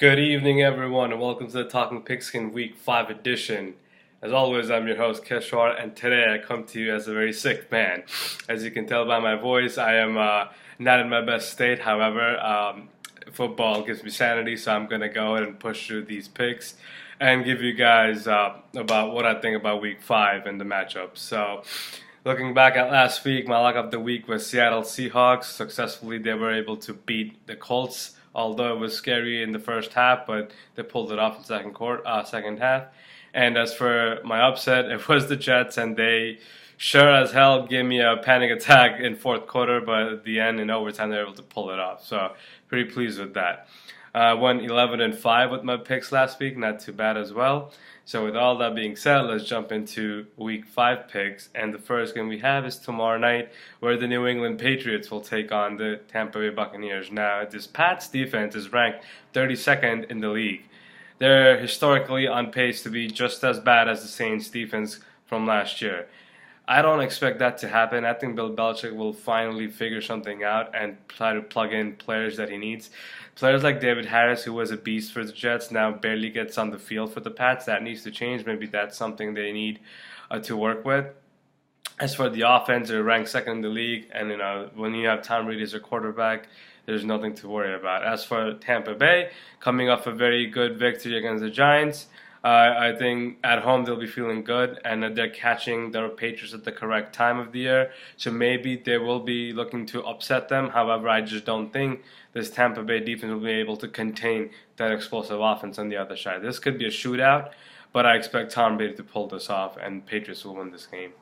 Good evening, everyone, and welcome to the Talking Pigskin Week 5 edition. As always, I'm your host, Kishore, and today I come to you as a very sick man. As you can tell by my voice, I am not in my best state. However, football gives me sanity, so I'm going to go ahead and push through these picks and give you guys about what I think about Week 5 and the matchups. So, looking back at last week, my lock of the week was Seattle Seahawks. Successfully, they were able to beat the Colts, although it was scary in the first half, but they pulled it off in second half. And as for my upset, it was the Jets, and they sure as hell gave me a panic attack in fourth quarter, but at the end, in overtime, they were able to pull it off. So pretty pleased with that. Went 11-5 with my picks last week, not too bad as well. So with all that being said, let's jump into Week 5 picks. And the first game we have is tomorrow night, where the New England Patriots will take on the Tampa Bay Buccaneers. Now, this Pats defense is ranked 32nd in the league. They're historically on pace to be just as bad as the Saints defense from last year. I don't expect that to happen. I think Bill Belichick will finally figure something out and try to plug in players that he needs. Players like David Harris, who was a beast for the Jets, now barely gets on the field for the Pats. That needs to change. Maybe that's something they need to work with. As for the offense, they're ranked second in the league, and when you have Tom Brady as your quarterback, there's nothing to worry about. As for Tampa Bay, coming off a very good victory against the Giants, I think at home they'll be feeling good, and that they're catching their Patriots at the correct time of the year. So maybe they will be looking to upset them. However, I just don't think this Tampa Bay defense will be able to contain that explosive offense on the other side. This could be a shootout, but I expect Tom Brady to pull this off, and Patriots will win this game.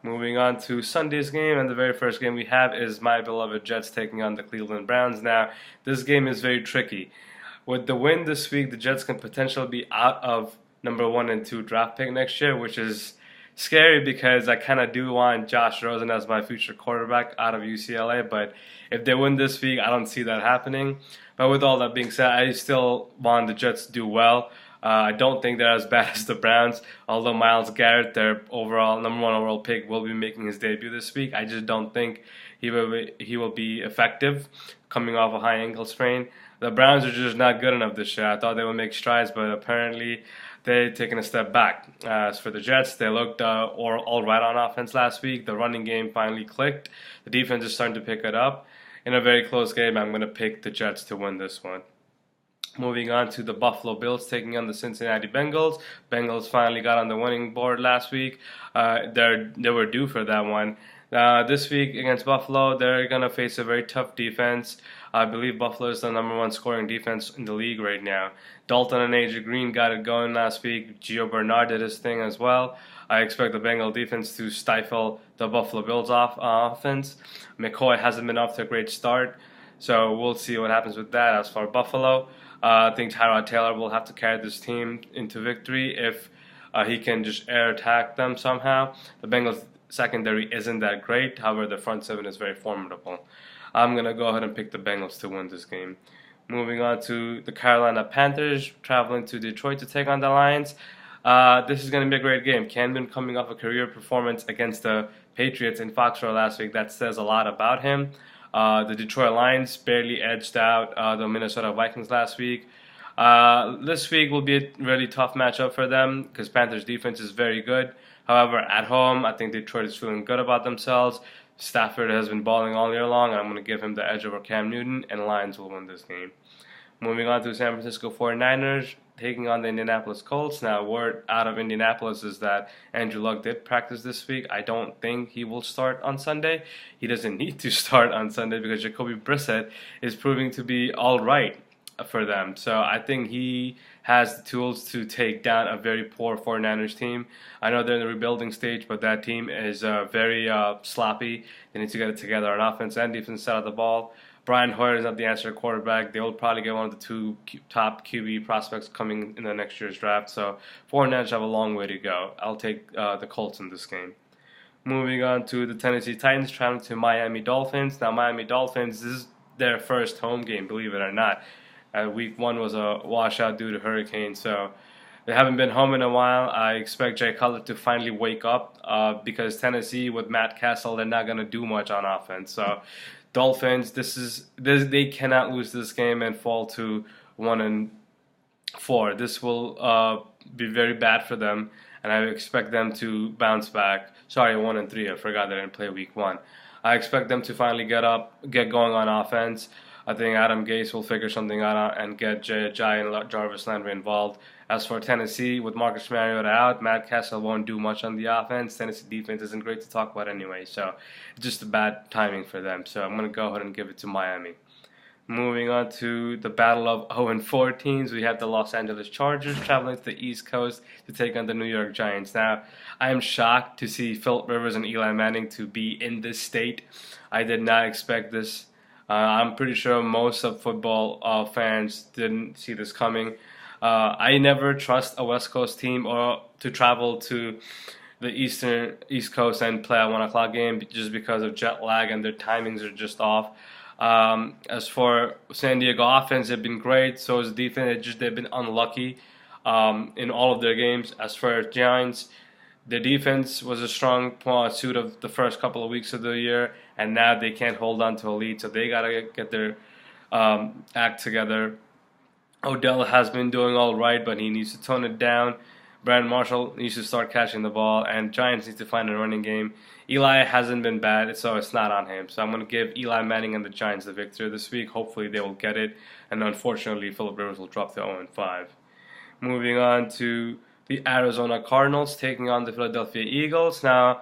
Moving on to Sunday's game, and the very first game we have is my beloved Jets taking on the Cleveland Browns. Now, this game is very tricky. With the win this week, the Jets can potentially be out of number 1 and 2 draft pick next year, which is scary because I kind of do want Josh Rosen as my future quarterback out of UCLA. But if they win this week, I don't see that happening. But with all that being said, I still want the Jets to do well. I don't think they're as bad as the Browns, although Myles Garrett, their number 1 overall pick, will be making his debut this week. I just don't think he will be effective coming off a high ankle sprain. The Browns are just not good enough this year. I thought they would make strides, but apparently they've taken a step back. As for the Jets, they looked all right on offense last week. The running game finally clicked. The defense is starting to pick it up. In a very close game, I'm going to pick the Jets to win this one. Moving on to the Buffalo Bills taking on the Cincinnati Bengals. Bengals finally got on the winning board last week. They were due for that one. This week against Buffalo, they're going to face a very tough defense. I believe Buffalo is the number 1 scoring defense in the league right now. Dalton and AJ Green got it going last week. Gio Bernard did his thing as well. I expect the Bengal defense to stifle the Buffalo Bills offense. McCoy hasn't been off to a great start, so we'll see what happens with that. As for Buffalo, I think Tyrod Taylor will have to carry this team into victory if he can just air attack them somehow. The Bengals secondary isn't that great. However, the front seven is very formidable. I'm going to go ahead and pick the Bengals to win this game. Moving on to the Carolina Panthers traveling to Detroit to take on the Lions. This is going to be a great game. Cam Newton coming off a career performance against the Patriots in Foxborough last week. That says a lot about him. The Detroit Lions barely edged out the Minnesota Vikings last week. This week will be a really tough matchup for them because Panthers defense is very good. However, at home, I think Detroit is feeling good about themselves. Stafford has been balling all year long, and I'm going to give him the edge over Cam Newton, and Lions will win this game. Moving on to San Francisco 49ers taking on the Indianapolis Colts. Now, word out of Indianapolis is that Andrew Luck did practice this week. I don't think he will start on Sunday. He doesn't need to start on Sunday because Jacoby Brissett is proving to be all right for them. So I think he has the tools to take down a very poor 49ers team. I know they're in the rebuilding stage, but that team is very sloppy. They need to get it together on offense and defense side of the ball. Brian Hoyer is not the answer at quarterback. They will probably get one of the 2 top QB prospects coming in the next year's draft. So 49ers have a long way to go. I'll take the Colts in this game. Moving on to the Tennessee Titans traveling to Miami Dolphins. Now, Miami Dolphins, this is their first home game, believe it or not. Week 1 was a washout due to hurricane, so they haven't been home in a while. I expect Jay Cutler to finally wake up because Tennessee with Matt Castle, they're not going to do much on offense. So Dolphins, they cannot lose this game and fall to 1 4. This will be very bad for them, and I expect them to bounce back. Sorry, 1-3. I forgot they didn't play week 1. I expect them to finally get going on offense. I think Adam Gase will figure something out and get Jay and Jarvis Landry involved. As for Tennessee, with Marcus Mariota out, Matt Castle won't do much on the offense. Tennessee defense isn't great to talk about anyway, so it's just a bad timing for them. So I'm going to go ahead and give it to Miami. Moving on to the battle of 0-4 teams, we have the Los Angeles Chargers traveling to the East Coast to take on the New York Giants. Now, I am shocked to see Philip Rivers and Eli Manning to be in this state. I did not expect this. I'm pretty sure most of football fans didn't see this coming. I never trust a West Coast team or to travel to the East Coast and play a 1 o'clock game just because of jet lag and their timings are just off. As for San Diego offense, they've been great. So is defense. They've been unlucky in all of their games. As for Giants, the defense was a strong suit of the first couple of weeks of the year, and now they can't hold on to a lead, so they gotta get their act together. Odell has been doing all right, but he needs to tone it down. Brandon Marshall needs to start catching the ball, and Giants need to find a running game. Eli hasn't been bad, so it's not on him. So I'm going to give Eli Manning and the Giants the victory this week. Hopefully they will get it, and unfortunately Philip Rivers will drop to 0-5. Moving on to the Arizona Cardinals taking on the Philadelphia Eagles. Now,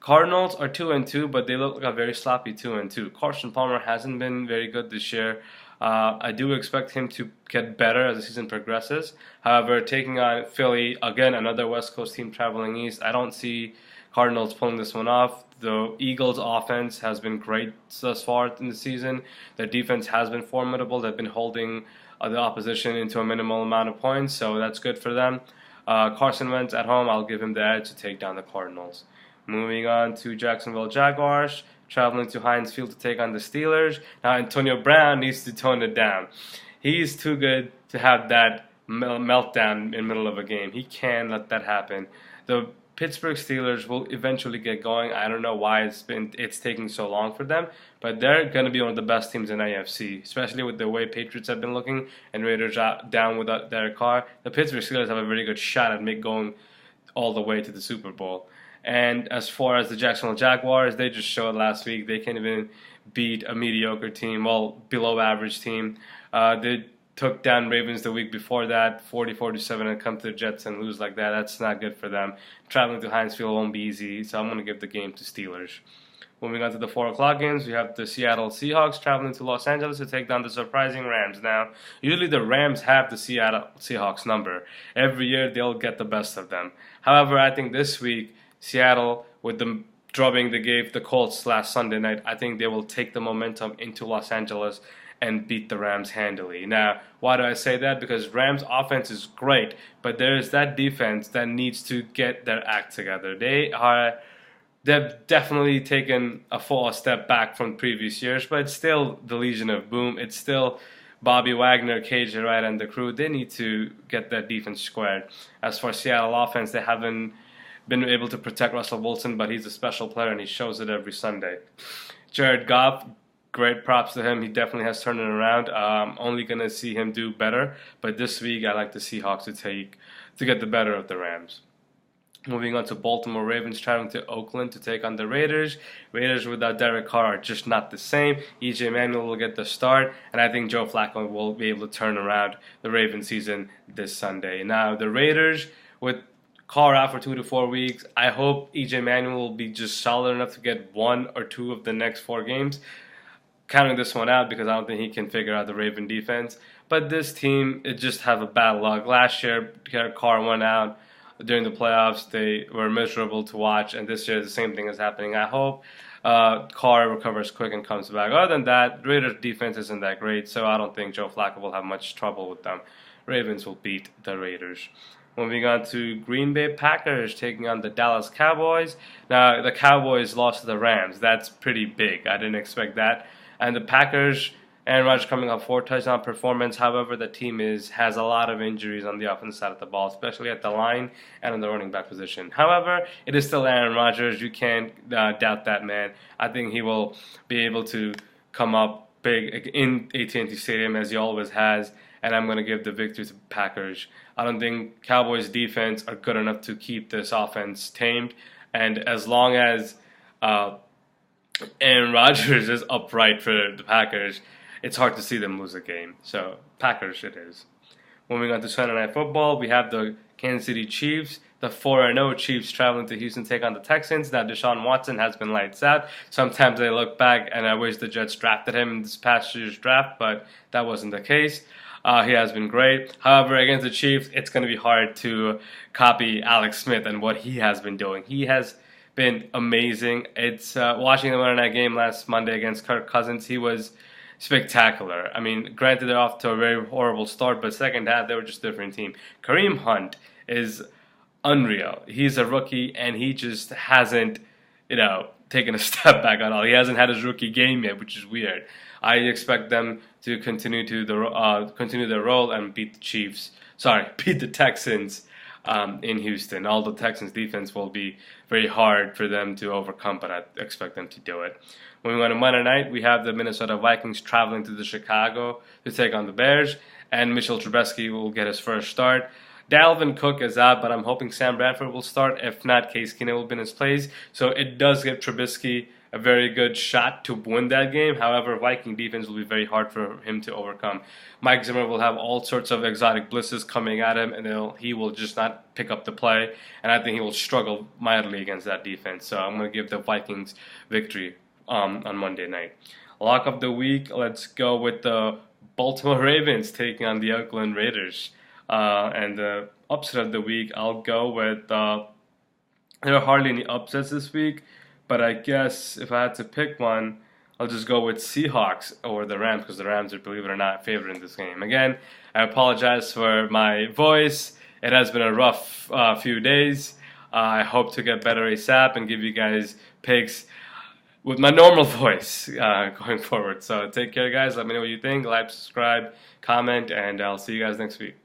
Cardinals are 2-2, but they look like a very sloppy 2-2. Carson Palmer hasn't been very good this year. I do expect him to get better as the season progresses. However, taking on Philly, again, another West Coast team traveling east, I don't see Cardinals pulling this one off. The Eagles' offense has been great thus far in the season. Their defense has been formidable. They've been holding the opposition into a minimal amount of points, so that's good for them. Carson Wentz at home, I'll give him the edge to take down the Cardinals. Moving on to Jacksonville Jaguars, traveling to Heinz Field to take on the Steelers. Now, Antonio Brown needs to tone it down. He's too good to have that meltdown in the middle of a game. He can't let that happen. The Pittsburgh Steelers will eventually get going. I don't know why it's taking so long for them, but they're going to be one of the best teams in AFC, especially with the way Patriots have been looking and Raiders down without their car. The Pittsburgh Steelers have a very good shot at going all the way to the Super Bowl. And as far as the Jacksonville Jaguars, they just showed last week they can't even beat a mediocre team, well, below average team. They took down Ravens the week before that, 40-47, and come to the Jets and lose like that. That's not good for them. Traveling to Heinz Field won't be easy, so I'm going to give the game to Steelers. Moving on to the 4 o'clock games, we have the Seattle Seahawks traveling to Los Angeles to take down the surprising Rams. Now, usually the Rams have the Seattle Seahawks number. Every year they'll get the best of them. However, I think this week, Seattle, with them drubbing they gave the Colts last Sunday night, I think they will take the momentum into Los Angeles and beat the Rams handily. Now, why do I say that? Because Rams' offense is great, but there's that defense that needs to get their act together. They've definitely taken a step back from previous years, but it's still the Legion of Boom. It's still Bobby Wagner, KJ Wright, and the crew. They need to get that defense squared. As for Seattle offense, they haven't been able to protect Russell Wilson, but he's a special player and he shows it every Sunday. Jared Goff, great props to him. He definitely has turned it around. I'm only going to see him do better, but this week I like the Seahawks to get the better of the Rams. Moving on to Baltimore Ravens traveling to Oakland to take on the Raiders. Raiders without Derek Carr are just not the same. EJ Manuel will get the start, and I think Joe Flacco will be able to turn around the Ravens season this Sunday. Now, the Raiders, with Carr out for 2 to 4 weeks, I hope EJ Manuel will be just solid enough to get 1 or 2 of the next 4 games. Counting this one out because I don't think he can figure out the Raven defense. But this team, it just have a bad luck. Last year, Carr went out during the playoffs. They were miserable to watch, and this year the same thing is happening. I hope Carr recovers quick and comes back. Other than that, Raiders' defense isn't that great, so I don't think Joe Flacco will have much trouble with them. Ravens will beat the Raiders. Moving on to Green Bay Packers taking on the Dallas Cowboys. Now, the Cowboys lost to the Rams. That's pretty big. I didn't expect that. And the Packers, Aaron Rodgers coming off 4 touchdown performance. However, the team has a lot of injuries on the offensive side of the ball, especially at the line and in the running back position. However, it is still Aaron Rodgers. You can't doubt that man. I think he will be able to come up big in AT&T Stadium as he always has and I'm going to give the victory to Packers. I don't think Cowboys defense are good enough to keep this offense tamed, and as long as Aaron Rodgers is upright for the Packers, it's hard to see them lose a game. So Packers it is. Moving on to Sunday Night Football, we have the Kansas City Chiefs, the 4-0 Chiefs traveling to Houston to take on the Texans. Now, Deshaun Watson has been lights out. Sometimes I look back and I wish the Jets drafted him in this past year's draft, but that wasn't the case. He has been great. However, against the Chiefs, it's going to be hard to copy Alex Smith and what he has been doing. He has been amazing. It's watching the Monday night game last Monday against Kirk Cousins. He was spectacular. I mean, granted they're off to a very horrible start, but second half they were just a different team. Kareem Hunt is unreal. He's a rookie and he just hasn't, taken a step back at all. He hasn't had his rookie game yet, which is weird. I expect them to continue their role and beat the Texans in Houston. All the Texans defense will be very hard for them to overcome, but I expect them to do it. Moving on to Monday night, we have the Minnesota Vikings traveling to Chicago to take on the Bears, and Mitchell Trubisky will get his first start. Dalvin Cook is out, but I'm hoping Sam Bradford will start. If not, Case Keenum will be in his place. So it does give Trubisky a very good shot to win that game. However, Viking defense will be very hard for him to overcome. Mike Zimmer will have all sorts of exotic blitzes coming at him, and he will just not pick up the play. And I think he will struggle mightily against that defense. So I'm going to give the Vikings victory on Monday night. Lock of the week, let's go with the Baltimore Ravens taking on the Oakland Raiders. And the upset of the week, I'll go with, there are hardly any upsets this week, but I guess if I had to pick one, I'll just go with Seahawks over the Rams, because the Rams are, believe it or not, favored in this game. Again, I apologize for my voice. It has been a rough few days. I hope to get better ASAP and give you guys picks with my normal voice going forward. So take care, guys. Let me know what you think. Like, subscribe, comment, and I'll see you guys next week.